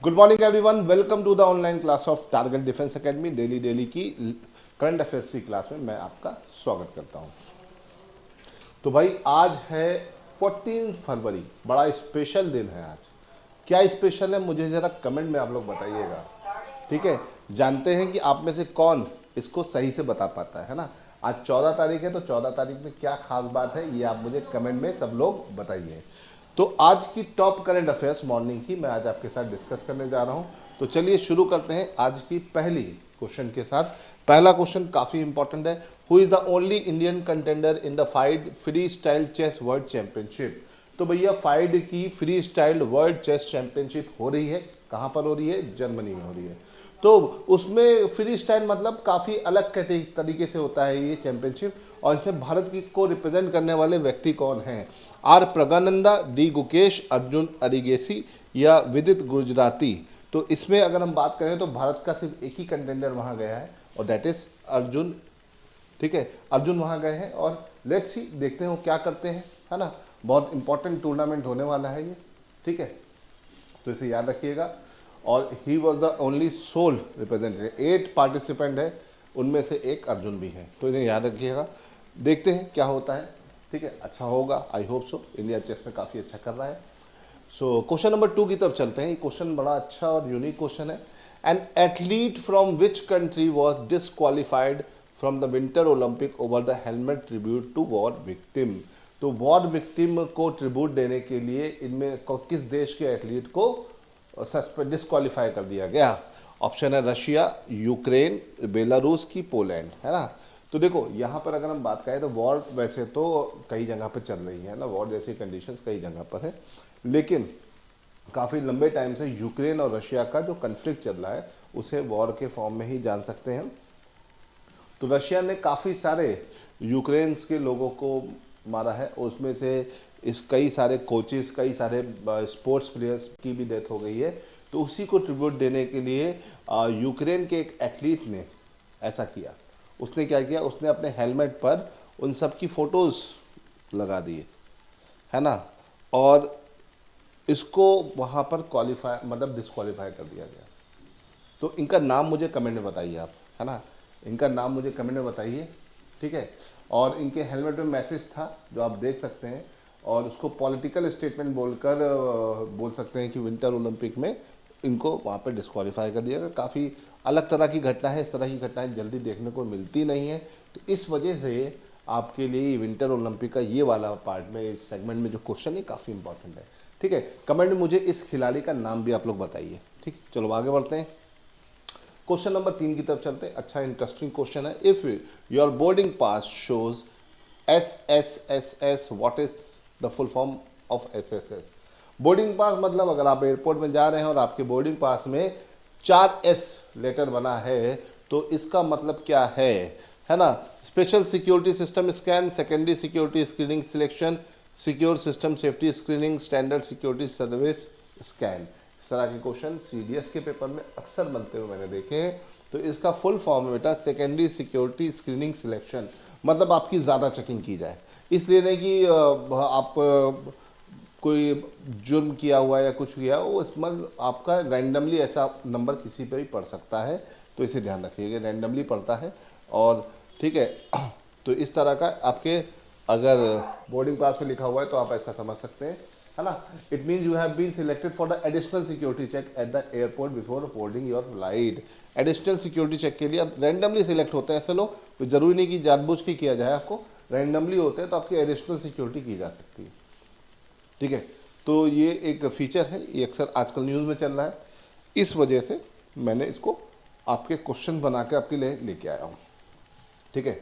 Good morning everyone, welcome to the online class of target defence academy. Daily की current affairs की class में मैं आपका स्वागत करता हूं। तो भाई आज है 14 फरवरी, बड़ा स्पेशल दिन है आज। क्या स्पेशल है मुझे ज़रा कमेंट में आप लोग बताइएगा, ठीक है। जानते हैं कि आप में से कौन इसको सही से बता पाता है ना। आज 14 तारीख है, तो 14 तारीख में क्या खास बात है ये आप मुझे कमेंट में सब लोग बताइए। तो आज की टॉप करंट अफेयर्स मॉर्निंग की मैं आज आपके साथ डिस्कस करने जा रहा हूं। तो चलिए शुरू करते हैं आज की पहली क्वेश्चन के साथ। पहला क्वेश्चन काफ़ी इंपॉर्टेंट है। Who is the only Indian contender in the FIDE free style chess world championship. तो भैया फाइड की free style world chess championship हो रही है, कहाँ पर हो रही है? जर्मनी में हो रही है। तो उसमें फ्री स्टाइल मतलब काफ़ी अलग तरीके से होता है ये चैंपियनशिप। और इसमें भारत की को रिप्रेजेंट करने वाले व्यक्ति कौन हैं? आर प्रज्ञानंदा, डी गुकेश, अर्जुन अरिगेसी या विदित गुजराती। तो इसमें अगर हम बात करें तो भारत का सिर्फ एक ही कंटेंडर वहाँ गया है और दैट इज अर्जुन, ठीक है। अर्जुन वहाँ गए हैं और लेट्स सी, देखते हैं वो क्या करते हैं, है ना। बहुत इंपॉर्टेंट टूर्नामेंट होने वाला है ये, ठीक है। तो इसे याद रखिएगा। और he was the only sole representative. 8 participant है, उनमें से एक अर्जुन भी है, तो इन्हें याद रखिएगा। देखते हैं क्या होता है, ठीक है। अच्छा होगा, I hope so. India chess में काफ़ी अच्छा कर रहा है। सो क्वेश्चन नंबर 2 की तरफ चलते हैं। ये क्वेश्चन बड़ा अच्छा और यूनिक क्वेश्चन है। An athlete from which country was disqualified from the winter Olympic over the helmet tribute to war victim. तो वॉर विक्टिम को ट्रिब्यूट देने के लिए इनमें किस देश के एथलीट को डिस्क्वालीफाई कर दिया गया? ऑप्शन है रशिया, यूक्रेन, बेलारूस की पोलैंड, है ना। तो देखो यहाँ पर अगर हम बात करें तो वॉर वैसे तो कई जगह पर चल रही है ना, वॉर जैसी कंडीशंस कई जगह पर है, लेकिन काफ़ी लंबे टाइम से यूक्रेन और रशिया का जो कन्फ्लिक्ट चल रहा है उसे वॉर के फॉर्म में ही जान सकते हैं। तो रशिया ने काफ़ी सारे यूक्रेन के लोगों को मारा है, उसमें से इस कई सारे कोचेस, कई सारे स्पोर्ट्स प्लेयर्स की भी डेथ हो गई है। तो उसी को ट्रिब्यूट देने के लिए यूक्रेन के एक एथलीट ने ऐसा किया। उसने क्या किया, उसने अपने हेलमेट पर उन सब की फ़ोटोज़ लगा दिए, है ना। और इसको वहाँ पर क्वालिफाई मतलब डिस्क्वालीफाई कर दिया गया। तो इनका नाम मुझे कमेंट में बताइए आप, है ना। इनका नाम मुझे कमेंट में बताइए, ठीक है। और इनके हेलमेट में मैसेज था जो आप देख सकते हैं, और उसको पॉलिटिकल स्टेटमेंट बोलकर बोल सकते हैं कि विंटर ओलंपिक में इनको वहाँ पे डिस्क्वालीफाई कर दिया गया। काफ़ी अलग तरह की घटना है, इस तरह की घटनाएं जल्दी देखने को मिलती नहीं है। तो इस वजह से आपके लिए विंटर ओलंपिक का ये वाला पार्ट में, इस सेगमेंट में जो क्वेश्चन है काफ़ी इंपॉर्टेंट है, ठीक है। कमेंट में मुझे इस खिलाड़ी का नाम भी आप लोग बताइए, ठीक। चलो आगे बढ़ते हैं, क्वेश्चन नंबर 3 की तरफ चलते हैं। अच्छा इंटरेस्टिंग क्वेश्चन है। If your boarding pass shows SSSS, what is the full form of SSS? Boarding pass मतलब अगर आप एयरपोर्ट में जा रहे हैं और आपके बोर्डिंग पास में 4S लेटर बना है तो इसका मतलब क्या है ना। Special security system scan, secondary security screening selection, secure system safety screening, standard security service scan. इस तरह के क्वेश्चन CDS के पेपर में अक्सर बनते हुए मैंने देखे हैं। तो इसका फुल फॉर्म है बेटा सेकेंडरी सिक्योरिटी स्क्रीनिंग सिलेक्शन, मतलब आपकी ज़्यादा चेकिंग की जाए। इसलिए नहीं कि आप कोई जुर्म किया हुआ या कुछ किया, वो इसमें आपका रैंडमली ऐसा नंबर किसी पे भी पड़ सकता है, तो इसे ध्यान रखिएगा, रैंडमली पड़ता है। और ठीक है, तो इस तरह का आपके अगर बोर्डिंग पास पे लिखा हुआ है तो आप ऐसा समझ सकते हैं, है ना। It means you have been selected for the additional security check at the airport before boarding your flight. Additional security check के लिए अब रैंडमली सिलेक्ट होते हैं ऐसे लोग, तो जरूरी नहीं कि जानबूझ के किया जाए, आपको रैंडमली होते हैं तो आपकी एडिशनल सिक्योरिटी की जा सकती है, ठीक है। तो ये एक फीचर है, ये अक्सर आजकल न्यूज़ में चल रहा है, इस वजह से मैंने इसको आपके क्वेश्चन बना के आपके लिए लेके आया हूँ, ठीक है।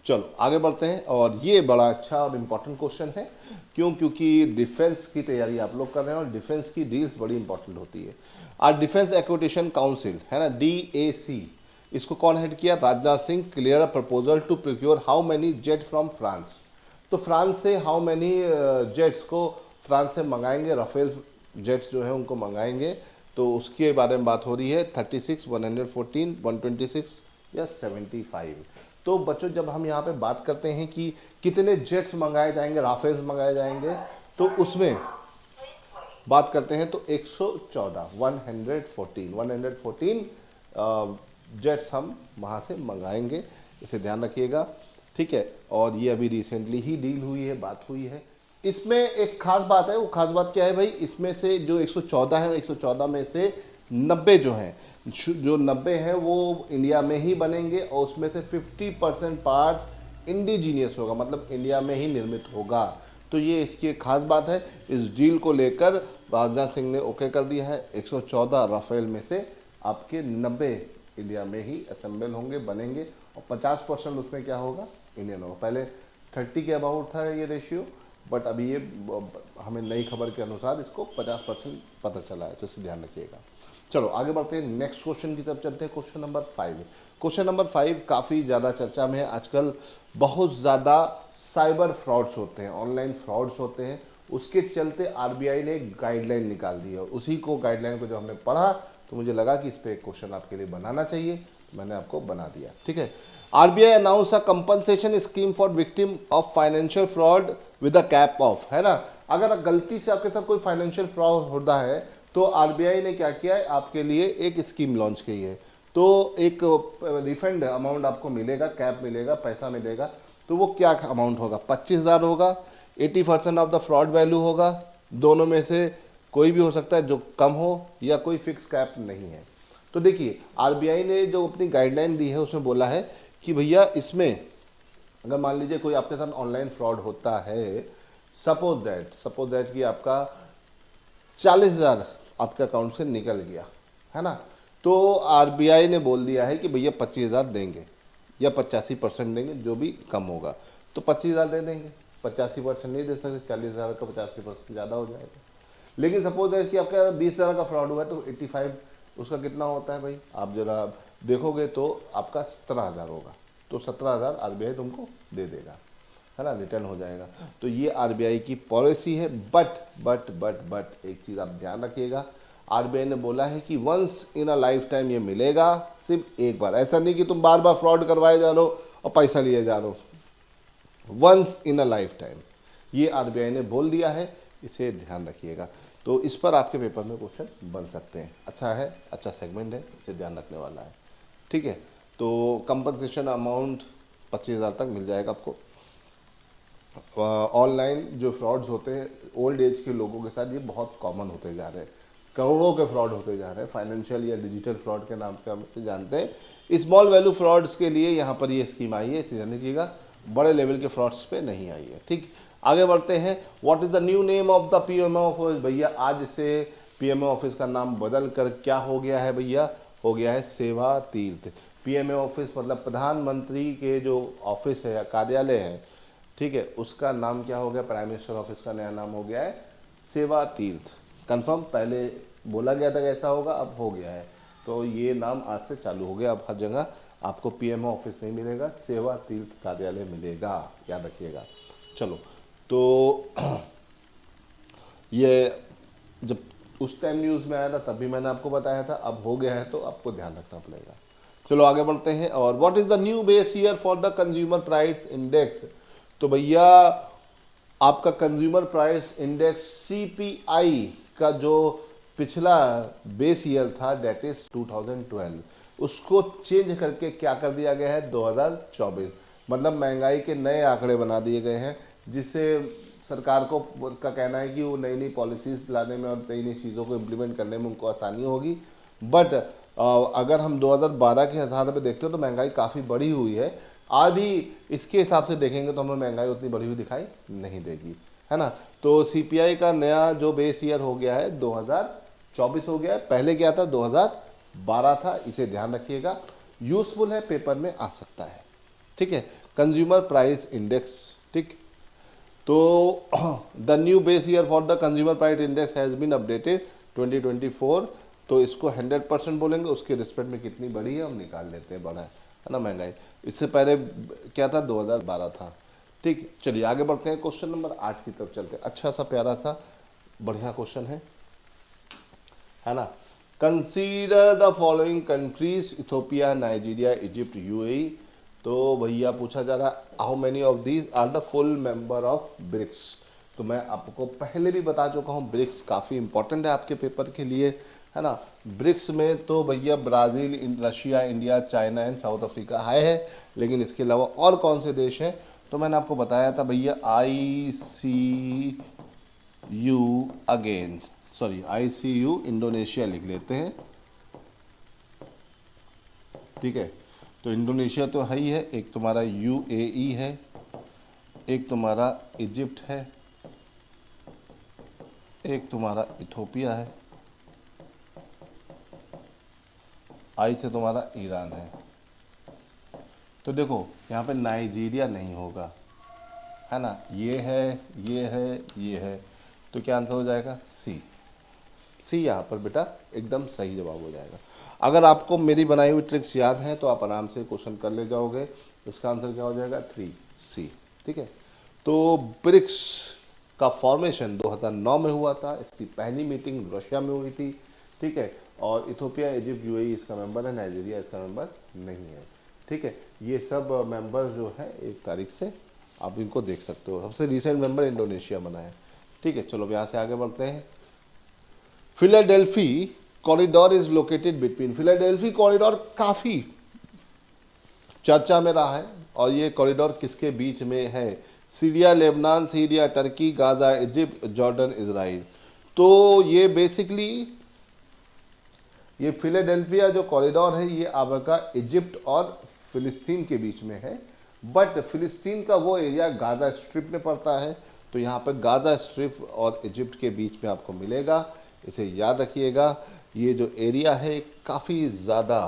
चलो आगे बढ़ते हैं। और ये बड़ा अच्छा और इम्पॉर्टेंट क्वेश्चन है, क्यों? क्योंकि डिफेंस की तैयारी आप लोग कर रहे हैं और डिफेंस की डील्स बड़ी इंपॉर्टेंट होती है। आज डिफेंस एक्विजिशन काउंसिल, है ना, DAC, इसको कौन हेड किया? Rajnath Singh. Clear a proposal to procure how many jet from France. तो फ्रांस से हाउ मैनी जेट्स को फ्रांस से मंगाएंगे, राफेल जेट्स जो है उनको मंगाएंगे, तो उसके बारे में बात हो रही है। 36, 114, 126 या 75। तो बच्चों जब हम यहाँ पे बात करते हैं कि कितने जेट्स मंगाए जाएंगे, राफेल्स मंगाए जाएंगे, तो उसमें बात करते हैं तो 114 114 जेट्स हम वहाँ से मंगाएंगे, इसे ध्यान रखिएगा, ठीक है। और ये अभी रिसेंटली ही डील हुई है, बात हुई है। इसमें एक खास बात है, वो खास बात क्या है भाई, इसमें से जो 114 है, 114 में से 90 जो हैं, जो 90 हैं वो इंडिया में ही बनेंगे, और उसमें से 50% पार्ट्स इंडिजीनियस होगा, मतलब इंडिया में ही निर्मित होगा। तो ये इसकी एक खास बात है। इस डील को लेकर राजनाथ सिंह ने ओके कर दिया है। 114 राफेल में से आपके 90 इंडिया में ही असेंबल होंगे, बनेंगे, और 50% उसमें क्या होगा, इंडियन होगा। पहले 30 के अबाउट था ये रेशियो, बट अभी ये हमें नई खबर के अनुसार इसको 50% पता चला है, तो इसे ध्यान रखिएगा। चलो आगे बढ़ते हैं, नेक्स्ट क्वेश्चन की तरफ चलते हैं। Question number 5। क्वेश्चन नंबर 5 काफ़ी ज़्यादा चर्चा में है आजकल। बहुत ज़्यादा साइबर फ्रॉड्स होते हैं, ऑनलाइन फ्रॉड्स होते हैं, उसके चलते आरबीआई ने एक गाइडलाइन निकाल दी है। उसी को गाइडलाइन को जब हमने पढ़ा तो मुझे लगा कि इस पर एक क्वेश्चन आपके लिए बनाना चाहिए, मैंने आपको बना दिया, ठीक है। RBI announce a compensation scheme for victim of financial fraud with a cap of, है ना। अगर गलती से आपके साथ कोई फाइनेंशियल फ्रॉड होता है तो आरबीआई ने क्या किया है, आपके लिए एक स्कीम लॉन्च की है। तो एक रिफंड अमाउंट आपको मिलेगा, कैप मिलेगा, पैसा मिलेगा। तो वो क्या अमाउंट होगा, 25,000 होगा, 80% ऑफ द फ्रॉड वैल्यू होगा, दोनों में से कोई भी हो सकता है जो कम हो, या कोई फिक्स कैप नहीं है। तो देखिए आरबीआई ने जो अपनी गाइडलाइन दी है उसमें बोला है कि भैया इसमें अगर मान लीजिए कोई आपके साथ ऑनलाइन फ्रॉड होता है, सपोज दैट कि आपका 40,000 आपके अकाउंट से निकल गया, है ना, तो आरबीआई ने बोल दिया है कि भैया 25,000 देंगे, या 85% देंगे, जो भी कम होगा। तो 25,000 दे देंगे, 85% नहीं दे सकते, 40,000 का 85% ज़्यादा हो जाएगा। लेकिन सपोज है कि आपका 20,000 का फ्रॉड हुआ है, तो 85 उसका कितना होता है भाई, आप जरा देखोगे तो आपका 17,000 होगा। तो 17,000 आरबीआई तुमको दे देगा, है ना, रिटर्न हो जाएगा। तो ये आरबीआई की पॉलिसी है। बट एक चीज़ आप ध्यान रखिएगा, आरबीआई ने बोला है कि once in a lifetime ये मिलेगा, सिर्फ एक बार। ऐसा नहीं कि तुम बार बार फ्रॉड करवाए जा रहे हो और पैसा लिए जा रहे हो। Once in a lifetime, ये आरबीआई ने बोल दिया है, इसे ध्यान रखिएगा। तो इस पर आपके पेपर में क्वेश्चन बन सकते हैं। अच्छा है, अच्छा सेगमेंट है, इसे ध्यान रखने वाला है, ठीक है। तो कंपनसेशन अमाउंट 25,000 तक मिल जाएगा आपको। ऑनलाइन जो फ्रॉड्स होते हैं ओल्ड एज के लोगों के साथ, ये बहुत कॉमन होते जा रहे हैं, करोड़ों के फ्रॉड होते जा रहे हैं। फाइनेंशियल या डिजिटल फ्रॉड के नाम से हम इसे जानते हैं। स्मॉल वैल्यू फ्रॉड्स के लिए यहाँ पर ये स्कीम आई है, इसे ध्यान रखिएगा, बड़े लेवल के फ्रॉड्स पे नहीं आई है, ठीक। आगे बढ़ते हैं। What is the new name of the PMO office, भैया आज से पीएमओ ऑफिस का नाम बदल कर क्या हो गया है भैया, हो गया है सेवा तीर्थ। पीएमओ ऑफिस मतलब प्रधानमंत्री के जो ऑफिस है या कार्यालय है, ठीक है, उसका नाम क्या हो गया, प्राइम मिनिस्टर ऑफिस का नया नाम हो गया है सेवा तीर्थ। कंफर्म, पहले बोला गया था कि ऐसा होगा, अब हो गया है। तो ये नाम आज से चालू हो गया, अब हर जगह आपको पीएमओ ऑफिस नहीं मिलेगा, सेवा तीर्थ कार्यालय मिलेगा, याद रखिएगा। चलो, तो ये जब उस टाइम न्यूज़ में आया था तब भी मैंने आपको बताया था, अब हो गया है तो आपको ध्यान रखना पड़ेगा। चलो आगे बढ़ते हैं। और what is the new base year for the consumer price index, तो भैया आपका कंज्यूमर प्राइस इंडेक्स सीपीआई का जो पिछला बेस ईयर था, डेट इज 2012, उसको चेंज करके क्या कर दिया गया है, 2024। मतलब महंगाई के नए आंकड़े बना दिए गए हैं, जिससे सरकार को का कहना है कि वो नई नई पॉलिसीज लाने में और नई नई चीज़ों को इम्प्लीमेंट करने में उनको आसानी होगी। बट अगर हम 2012 के हिसाब में देखते हो तो महंगाई काफ़ी बढ़ी हुई है। आज भी इसके हिसाब से देखेंगे तो हमें महंगाई उतनी बढ़ी हुई दिखाई नहीं देगी, है ना। तो सीपीआई का नया जो बेस ईयर हो गया है 2024 हो गया है, पहले क्या था 2012 था, इसे ध्यान रखिएगा, यूजफुल है, पेपर में आ सकता है, ठीक है। कंज्यूमर प्राइस इंडेक्स, ठीक। तो the new base year for the consumer price index has been updated 2024। तो इसको 100% बोलेंगे, उसके रिस्पेक्ट में कितनी बढ़ी है हम निकाल लेते हैं, बढ़ा है ना महंगाई। इससे पहले क्या था, 2012 था, ठीक। चलिए आगे बढ़ते हैं, क्वेश्चन नंबर 8 की तरफ चलते हैं। अच्छा सा प्यारा सा बढ़िया क्वेश्चन है ना। Consider the following countries, Ethiopia, Nigeria, Egypt, UAE. तो भैया पूछा जा रहा how many of these are the full member of BRICS. तो मैं आपको पहले भी बता चुका हूँ ब्रिक्स काफ़ी इंपॉर्टेंट है आपके पेपर के लिए, है ना। ब्रिक्स में तो भैया Brazil, Russia, India, China and south Africa है, लेकिन इसके अलावा और कौन से देश हैं, तो मैंने आपको बताया था भैया ICU again, sorry ICU Indonesia लिख लेते हैं, ठीक है। तो इंडोनेशिया तो है ही है, एक तुम्हारा UAE है, एक तुम्हारा इजिप्ट है, एक तुम्हारा इथोपिया है, आई से तुम्हारा ईरान है। तो देखो यहाँ पे नाइजीरिया नहीं होगा, है ना, ये है, ये है, ये है, तो क्या आंसर हो जाएगा सी यहाँ पर बेटा एकदम सही जवाब हो जाएगा। अगर आपको मेरी बनाई हुई ट्रिक्स याद हैं तो आप आराम से क्वेश्चन कर ले जाओगे। इसका आंसर क्या हो जाएगा 3C, ठीक है। तो ब्रिक्स का फॉर्मेशन 2009 में हुआ था, इसकी पहली मीटिंग रशिया में हुई थी, ठीक है। और इथोपिया, इजिप्ट, UAE इसका मेंबर है, नाइजीरिया इसका मेंबर नहीं है, ठीक है। ये सब मेंबर जो है 1 तारीख से आप इनको देख सकते हो। सबसे रिसेंट मेंबर इंडोनेशिया बना है, ठीक है। चलो यहाँ से आगे बढ़ते हैं। Philadelphi corridor is located between, Philadelphi corridor काफ़ी चर्चा में रहा है, और ये कॉरिडोर किसके बीच में है? Syria, Lebanon, Syria, Turkey, Gaza, Egypt, Jordan, Israel. तो ये बेसिकली ये फिलाडेल्फिया जो कॉरिडोर है ये आपका इजिप्ट और फिलिस्तीन के बीच में है, बट फिलिस्तीन का वो एरिया गाजा स्ट्रिप में पड़ता है, तो यहाँ पर गाजा स्ट्रिप और इजिप्ट के बीच में आपको मिलेगा, इसे याद रखिएगा। ये जो एरिया है काफ़ी ज़्यादा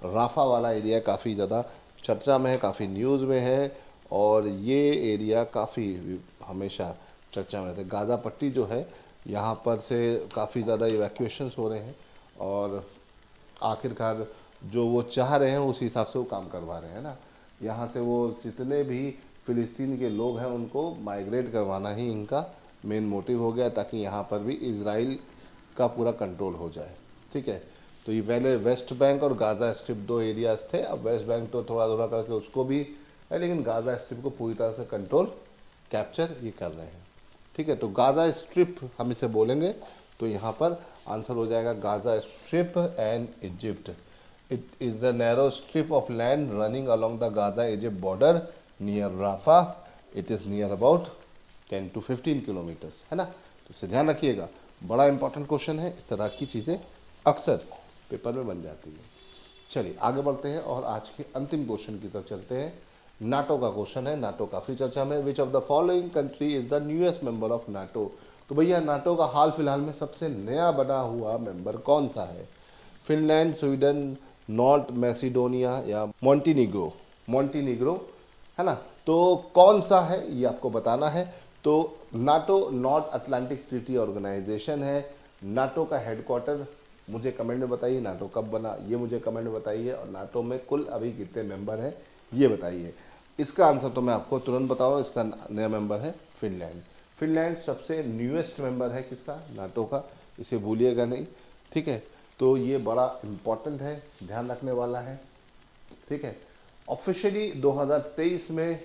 राफा वाला एरिया, काफ़ी ज़्यादा चर्चा में है, काफ़ी न्यूज़ में है, और ये एरिया काफ़ी हमेशा चर्चा में रहता है। गाज़ा पट्टी जो है यहाँ पर से काफ़ी ज़्यादा इवैक्यूएशंस हो रहे हैं, और आखिरकार जो वो चाह रहे हैं उस हिसाब से वो काम करवा रहे हैं ना। यहाँ से वो जितने भी फ़िलिस्तीन के लोग हैं उनको माइग्रेट करवाना ही इनका मेन मोटिव हो गया, ताकि यहाँ पर भी इजराइल का पूरा कंट्रोल हो जाए, ठीक है। तो ये पहले वेस्ट बैंक और गाज़ा स्ट्रिप 2 एरियाज थे, अब वेस्ट बैंक तो थोड़ा थोड़ा करके उसको भी है, लेकिन गाज़ा स्ट्रिप को पूरी तरह से कंट्रोल कैप्चर ये कर रहे हैं, ठीक है। तो गाज़ा स्ट्रिप हम इसे बोलेंगे, तो यहाँ पर आंसर हो जाएगा Gaza strip and Egypt. It is the narrow strip of land running along the Gaza Egypt border near Rafah. It is near about 10 to 15 kilometres, है ना। तो इसे ध्यान रखिएगा, बड़ा इंपॉर्टेंट क्वेश्चन है, इस तरह की चीज़ें अक्सर पेपर में बन जाती है। चलिए आगे बढ़ते हैं और आज के अंतिम क्वेश्चन की तरफ चलते हैं। नाटो का क्वेश्चन है, नाटो काफ़ी चर्चा में। Which of the following country is the newest member of NATO? तो भैया नाटो का हाल फिलहाल में सबसे नया बना हुआ मेंबर कौन सा है? फिनलैंड, स्वीडन, नॉर्थ मैसिडोनिया या मॉन्टीनीग्रो? मॉन्टीनीग्रो, है ना। तो कौन सा है ये आपको बताना है। तो NATO North Atlantic Treaty Organisation है। नाटो का हेडक्वार्टर मुझे कमेंट में बताइए, नाटो कब बना ये मुझे कमेंट में बताइए, और नाटो में कुल अभी कितने मेंबर हैं ये बताइए। इसका आंसर तो मैं आपको तुरंत बता रहा हूँ, इसका नया मेंबर है फिनलैंड। फिनलैंड सबसे न्यूएस्ट मेंबर है किसका? नाटो का, इसे भूलिएगा नहीं, ठीक है। तो ये बड़ा इम्पॉर्टेंट है, ध्यान रखने वाला है, ठीक है। ऑफिशियली 2023 में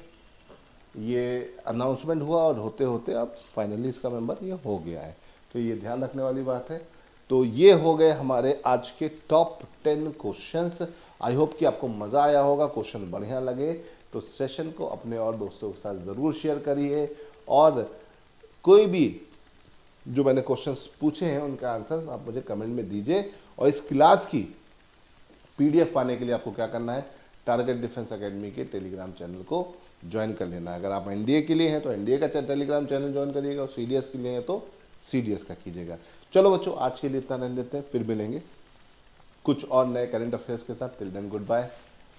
ये अनाउंसमेंट हुआ, और होते होते अब फाइनली इसका मेंबर ये हो गया है, तो ये ध्यान रखने वाली बात है। तो ये हो गए हमारे आज के टॉप 10 क्वेश्चंस। आई होप कि आपको मज़ा आया होगा, क्वेश्चन बढ़िया लगे तो सेशन को अपने और दोस्तों के साथ ज़रूर शेयर करिए, और कोई भी जो मैंने क्वेश्चंस पूछे हैं उनका आंसर आप मुझे कमेंट में दीजिए। और इस क्लास की PDF पाने के लिए आपको क्या करना है? टारगेट डिफेंस एकेडमी के टेलीग्राम चैनल को ज्वाइन कर लेना है। अगर आप NDA के लिए हैं तो NDA का टेलीग्राम चैनल ज्वाइन करिएगा, और CDS के लिए हैं तो CDS का कीजिएगा। चलो बच्चों, आज के लिए इतना रहने देते हैं, फिर मिलेंगे कुछ और नए करंट अफेयर्स के साथ। टिल देन गुड बाय,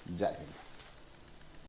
जय हिंद।